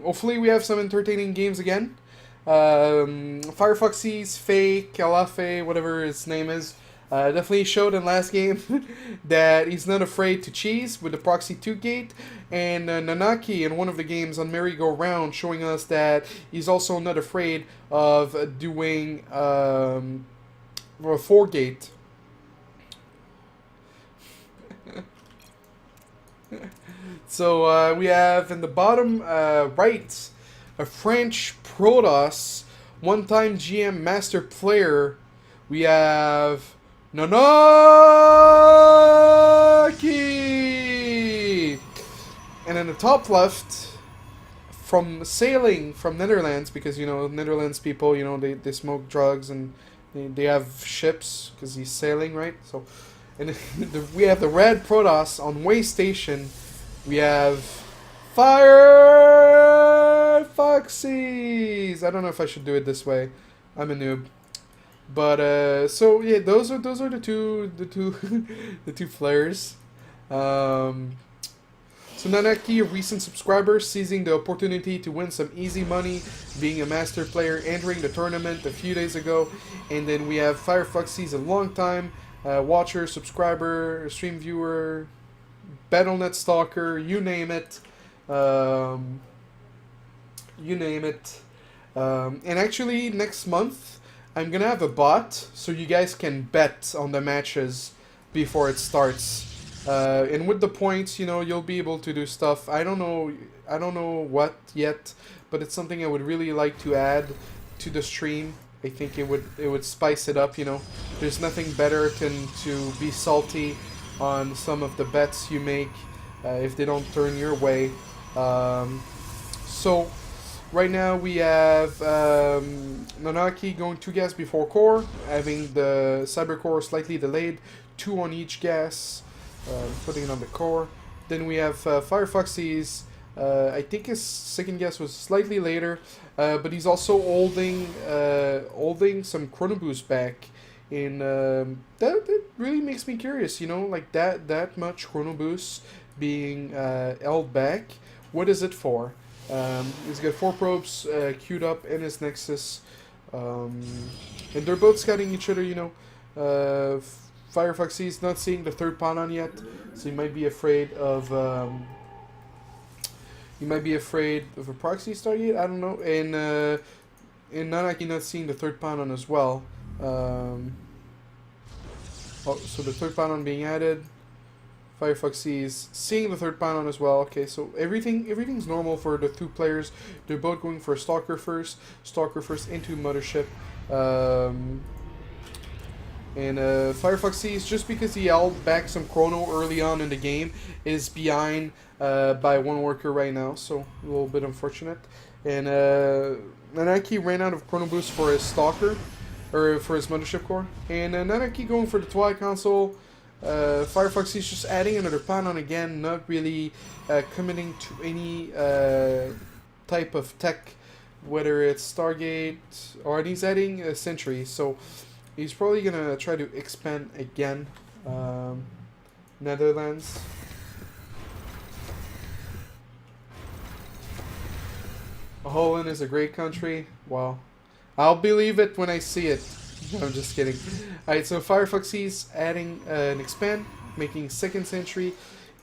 hopefully we have some entertaining games again. Firefoxys, Fake, Calafe, whatever his name is, definitely showed in last game that he's not afraid to cheese with the proxy 2 gate, and Nanaki in one of the games on merry-go-round showing us that he's also not afraid of doing a 4 gate. So we have in the bottom right a French Protoss, one-time GM master player. We have Nanaki! And in the top left, from sailing from Netherlands, because, you know, Netherlands people, you know, they smoke drugs and they have ships because he's sailing, right? So, and we have the red Protoss on way station. We have Firefoxys. I don't know if I should do it this way. I'm a noob. But so yeah, those are the two the two flares. So Nanaki, a recent subscriber, seizing the opportunity to win some easy money, being a master player, entering the tournament a few days ago, and then we have Firefoxys, a long time watcher, subscriber, stream viewer, BattleNet stalker, you name it. You name it. And actually, next month, I'm gonna have a bot, so you guys can bet on the matches before it starts. And with the points, you know, you'll be able to do stuff. I don't know what yet, but it's something I would really like to add to the stream. I think it would spice it up, you know. There's nothing better than to be salty on some of the bets you make if they don't turn your way. So right now we have Nanaki going 2 gas before core, having the cyber core slightly delayed, 2 on each gas, putting it on the core. Then we have Firefoxys. I think his second gas was slightly later, but he's also holding some chrono boost back. And that really makes me curious, you know, like that much chrono boost being held back. What is it for? He's got 4 probes queued up in his Nexus, and they're both scouting each other, you know. Firefoxys not seeing the third Panda yet, so he might be afraid of a proxy Stargate. I don't know. And Nanaki not seeing the third Panda as well. Oh, so the third Panda being added. Firefoxys seeing the third Panda as well. Okay, so everything's normal for the 2 players. They're both going for a Stalker first into Mothership. And Firefoxys, just because he held back some chrono early on in the game, is behind by 1 worker right now, so a little bit unfortunate. And Nanaki ran out of chrono boost for his Stalker, or for his Mothership core. And Nanaki going for the Twilight console. Firefoxys just adding another Panda again, not really committing to any type of tech, whether it's Stargate or he's adding a Sentry. So he's probably gonna try to expand again. Netherlands. Holland is a great country. Wow. I'll believe it when I see it. I'm just kidding. Alright, so Firefoxys adding an expand, making second Sentry,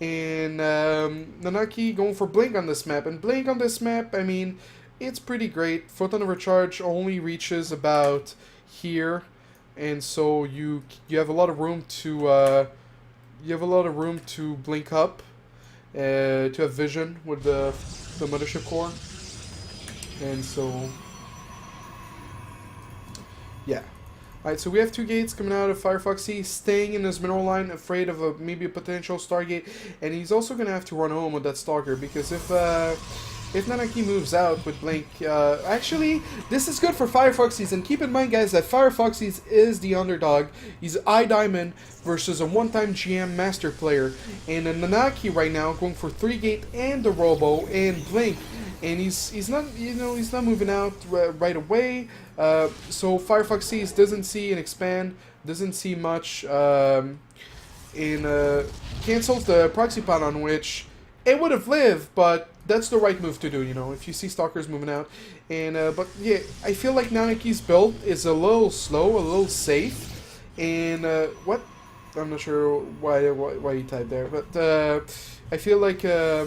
and Nanaki going for Blink on this map. And Blink on this map, I mean, it's pretty great. Photon overcharge only reaches about here, and so you have a lot of room to blink up, to have vision with the Mothership core, and so yeah. Alright, so we have 2 gates coming out of Firefoxy, staying in his mineral line, afraid of maybe a potential Stargate, and he's also going to have to run home with that Stalker, because if Nanaki moves out with Blink, actually, this is good for Firefoxys, and keep in mind, guys, that Firefoxys is the underdog. He's I Diamond versus a one-time GM master player, and Nanaki right now going for 3 gate and the Robo and Blink. And he's not, you know, he's not moving out right away. So Firefoxys doesn't see an expand, doesn't see much, cancels the proxy pod on which it would have lived, but that's the right move to do, you know, if you see stalkers moving out. And but yeah, I feel like Nanaki's build is a little slow, a little safe. And what? I'm not sure why you typed there, but I feel like I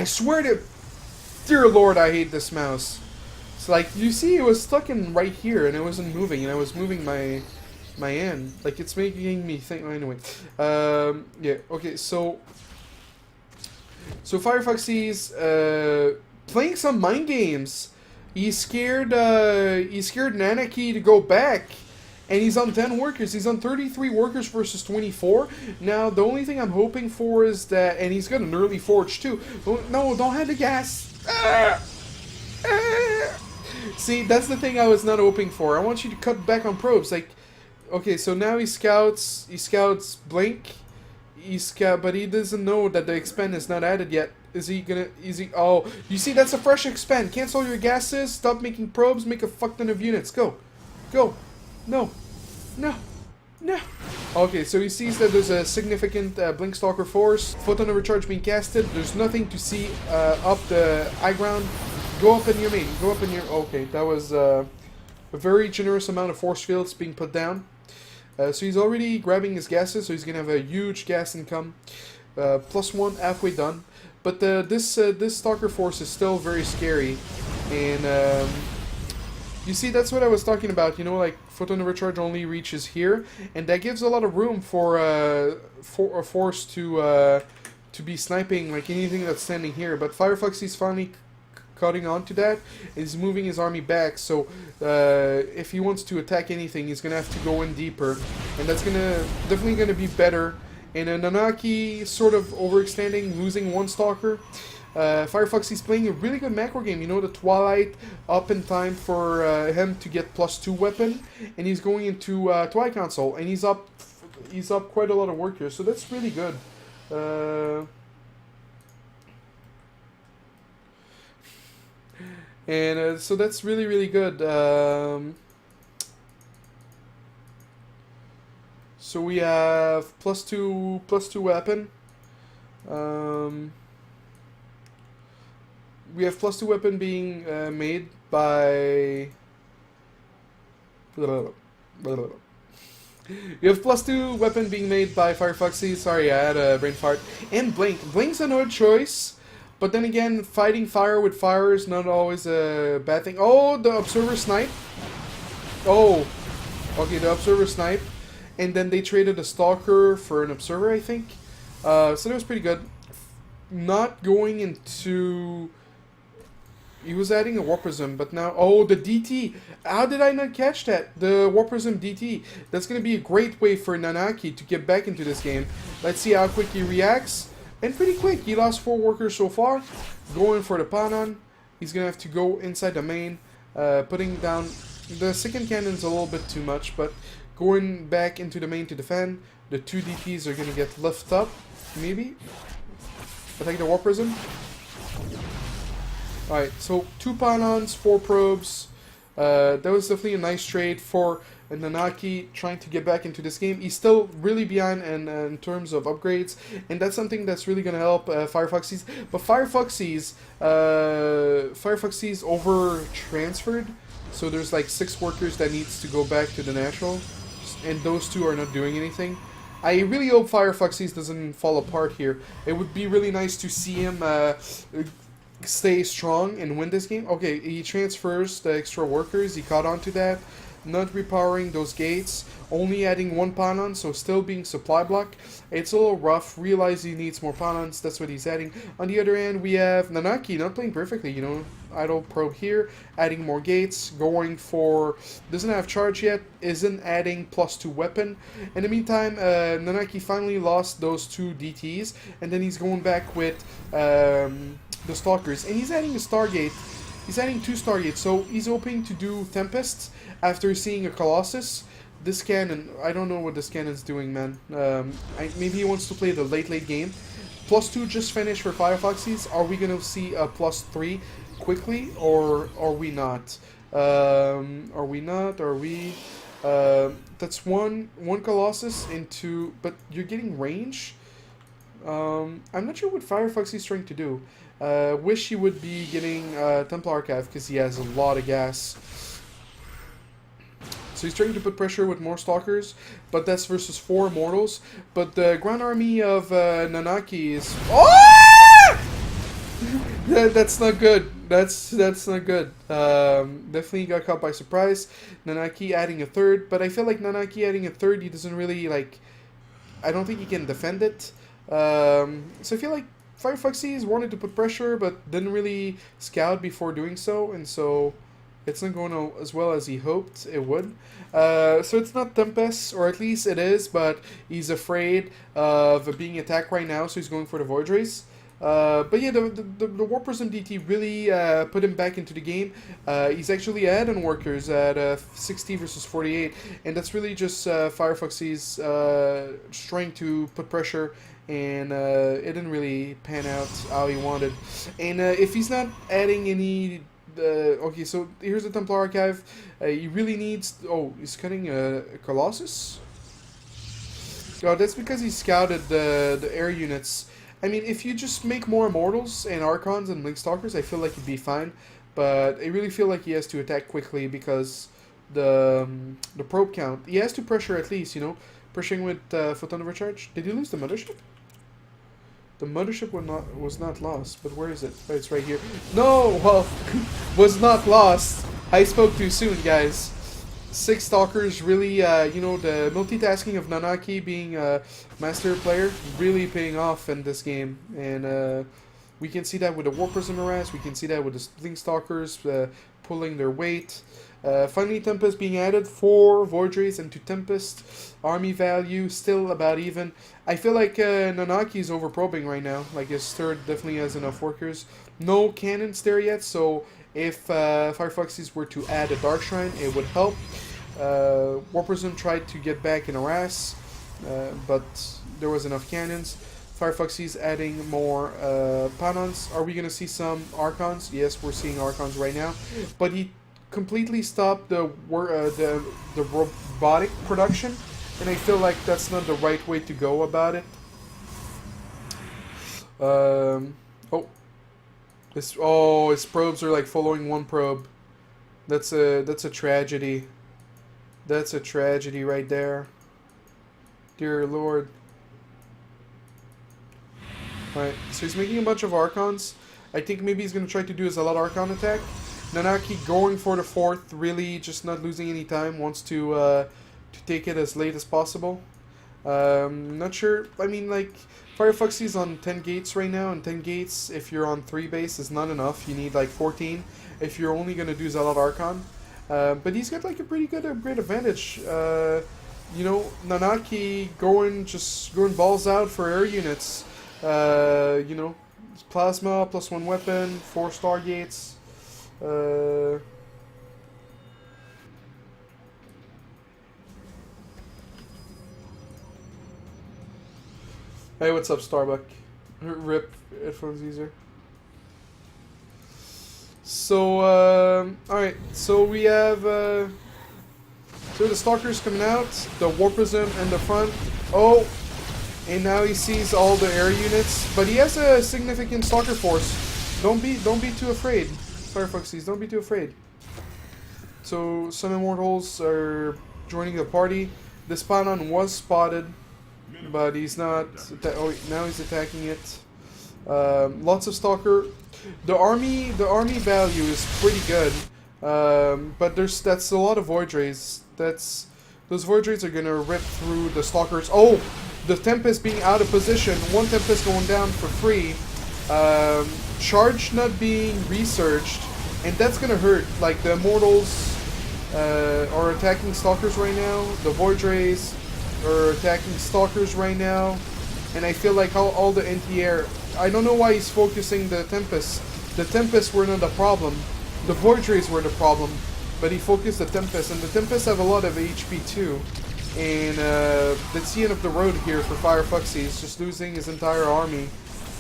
swear to dear Lord, I hate this mouse. It's like, you see, it was stuck in right here, and it wasn't moving, and I was moving my end. Like, it's making me think. Anyway, yeah. Okay, so Firefoxys playing some mind games. He scared Nanaki to go back, and he's on 10 workers. He's on 33 workers versus 24. Now, the only thing I'm hoping for is that, and he's got an early forge too. No, don't have the gas. See, that's the thing I was not hoping for. I want you to cut back on probes. Like, okay, so now he scouts blink. But he doesn't know that the expand is not added yet. Is he? Oh, you see, that's a fresh expand. Cancel your gases, stop making probes, make a fuck ton of units. Go. No. Okay, so he sees that there's a significant blink stalker force. Photon overcharge being casted. There's nothing to see up the high ground. Go up in your main. Okay, that was a very generous amount of force fields being put down. So he's already grabbing his gases, so he's going to have a huge gas income. +1, halfway done. But this Stalker force is still very scary. And you see, that's what I was talking about. You know, like, Photon Overcharge only reaches here. And that gives a lot of room for a force to be sniping, like, anything that's standing here. But Firefoxys finally cutting onto that. He's moving his army back, so if he wants to attack anything, he's gonna have to go in deeper, and that's definitely gonna be better. And Nanaki sort of overextending, losing one stalker. Firefoxys playing a really good macro game. You know, the Twilight up in time for him to get +2 weapon, and he's going into Twilight Console, and he's up quite a lot of work here, so that's really good. And so that's really, really good. So we have +2 weapon. We have +2 weapon being made by. You have +2 weapon being made by Firefoxy. Sorry, I had a brain fart. And Blink. Blink's another choice. But then again, fighting fire with fire is not always a bad thing. Oh, the Observer Snipe. Oh. Okay, the Observer Snipe. And then they traded a Stalker for an Observer, I think. So that was pretty good. Not going into... He was adding a Warp Prism, but now... Oh, the DT! How did I not catch that? The Warp Prism DT. That's going to be a great way for Nanaki to get back into this game. Let's see how quick he reacts. And pretty quick. He lost 4 workers so far. Going for the Panda. He's going to have to go inside the main. Putting down... The second cannon's a little bit too much, but going back into the main to defend. The 2 DTs are going to get lifted up. Maybe. Attack the Warp Prism. Alright, so 2 Pandas, 4 probes. That was definitely a nice trade for Nanaki trying to get back into this game. He's still really behind in terms of upgrades, and that's something that's really going to help Firefoxys. But Firefoxys over-transferred, so there's like 6 workers that needs to go back to the natural, and those 2 are not doing anything. I really hope Firefoxys doesn't fall apart here. It would be really nice to see him stay strong and win this game. Okay, he transfers the extra workers. He caught on to that. Not repowering those gates. Only adding 1 Panda, so still being supply block. It's a little rough. Realize he needs more Pandas. That's what he's adding. On the other hand, we have Nanaki not playing perfectly. You know, idle probe here. Adding more gates. Going for... Doesn't have charge yet. Isn't adding +2 weapon. In the meantime, Nanaki finally lost those 2 DTs. And then he's going back with... the Stalkers, and he's adding a Stargate. He's adding 2 Stargates, so he's hoping to do Tempests after seeing a Colossus. This cannon, I don't know what this cannon's doing, man. Maybe he wants to play the late game. +2 just finished for Firefoxys. Are we gonna see a +3 quickly, or are we not? Are we not? Are we? That's one Colossus into, but you're getting range. I'm not sure what Firefoxy is trying to do. Wish he would be getting Templar Archive because he has a lot of gas. So he's trying to put pressure with more Stalkers, but that's versus 4 Immortals. But the Grand Army of Nanaki is... Oh! That's not good. That's not good. Definitely got caught by surprise. Nanaki adding a third, but I feel like Nanaki adding a third, he doesn't really, like... I don't think he can defend it. So I feel like Firefoxys wanted to put pressure, but didn't really scout before doing so, and so... It's not going as well as he hoped it would. So it's not Tempest, or at least it is, but he's afraid of being attacked right now, so he's going for the Void Rays. But yeah, the War Prism DT really put him back into the game. He's actually ahead on workers at 60 versus 48, and that's really just Firefoxys trying to put pressure, and it didn't really pan out how he wanted. And if he's not adding any... okay, so here's the Templar Archive. He really needs... Oh, he's cutting a Colossus? Oh, that's because he scouted the air units. I mean, if you just make more Immortals and Archons and Linkstalkers, I feel like he'd be fine. But I really feel like he has to attack quickly because the probe count... He has to pressure at least, you know? Pressuring with Photon Overcharge. Did he lose the Mothership? The Mothership was not lost, but where is it? Oh, it's right here. No! Well, was not lost. I spoke too soon, guys. 6 Stalkers really, you know, the multitasking of Nanaki being a master player really paying off in this game. And we can see that with the War Prism harass, we can see that with the Link Stalkers pulling their weight. Finally, Tempest being added, 4 Void Rays into Tempest. Army value still about even. I feel like Nanaki is overprobing right now. Like his third definitely has enough workers. No cannons there yet, so if Firefoxys were to add a Dark Shrine, it would help. War Prism tried to get back in harass, but there was enough cannons. Firefoxys adding more Panons. Are we going to see some Archons? Yes, we're seeing Archons right now. But he completely stopped the robotic production, and I feel like that's not the right way to go about it. His probes are like following one probe. That's a tragedy. That's a tragedy right there. Dear Lord. Alright, so he's making a bunch of Archons. I think maybe he's going to try to do his Zealot Archon attack. Nanaki going for the 4th, really just not losing any time, wants to take it as late as possible. Not sure, I mean, like, Firefoxys on 10 gates right now, and 10 gates, if you're on 3 base, is not enough. You need like 14 if you're only going to do Zealot Archon. But he's got like a pretty good upgrade advantage. You know, Nanaki going balls out for air units. You know, Plasma, +1 weapon, 4 Stargates. Hey, what's up, Starbuck? Rip headphones user. So, alright, so we have, so the Stalkers coming out, the War Prism in the front. Oh, and now he sees all the air units, but he has a significant Stalker force. Don't be too afraid, Firefoxys, don't be too afraid. So, some Immortals are joining the party. This Panon was spotted, but he's not, oh, now he's attacking it. Lots of Stalker. The army value is pretty good, but that's a lot of Void Rays. Those Void Rays are gonna rip through the Stalkers. Oh, the Tempest being out of position. One Tempest going down for free. Charge not being researched, and that's gonna hurt. Like the Immortals are attacking Stalkers right now. The Void Rays are attacking Stalkers right now, and I feel like all the anti-air. I don't know why he's focusing the Tempest. The Tempests were not the problem. The Void Rays were the problem, but he focused the Tempest, and the Tempests have a lot of HP too. And that's the end of the road here for Firefoxy. He's just losing his entire army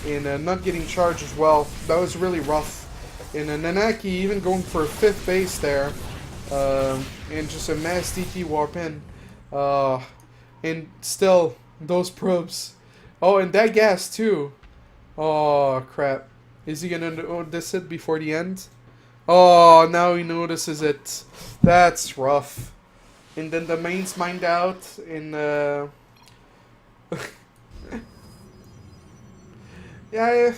and not getting charged as well. That was really rough. And Nanaki even going for a 5th base there, and just a mass DT warp in. And still, those probes. Oh, and that gas too. Oh, crap. Is he gonna notice it before the end? Oh, now he notices it. That's rough. And then the main's mined out in yeah,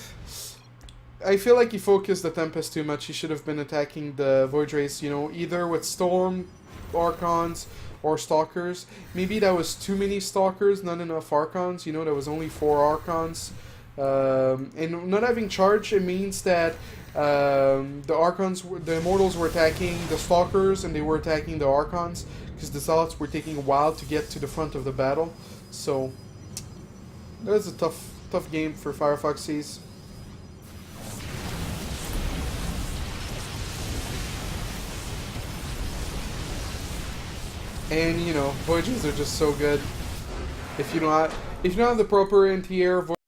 I feel like he focused the Tempest too much. He should have been attacking the Void Race, you know, either with Storm, Archons, or Stalkers. Maybe that was too many Stalkers, not enough Archons. You know, there was only 4 Archons. And not having charge, it means that the Archons, the Immortals were attacking the Stalkers, and they were attacking the Archons, because the Zealots were taking a while to get to the front of the battle. So, that was a tough game for Firefoxys. And you know, Voyages are just so good. If you don't have the proper anti-air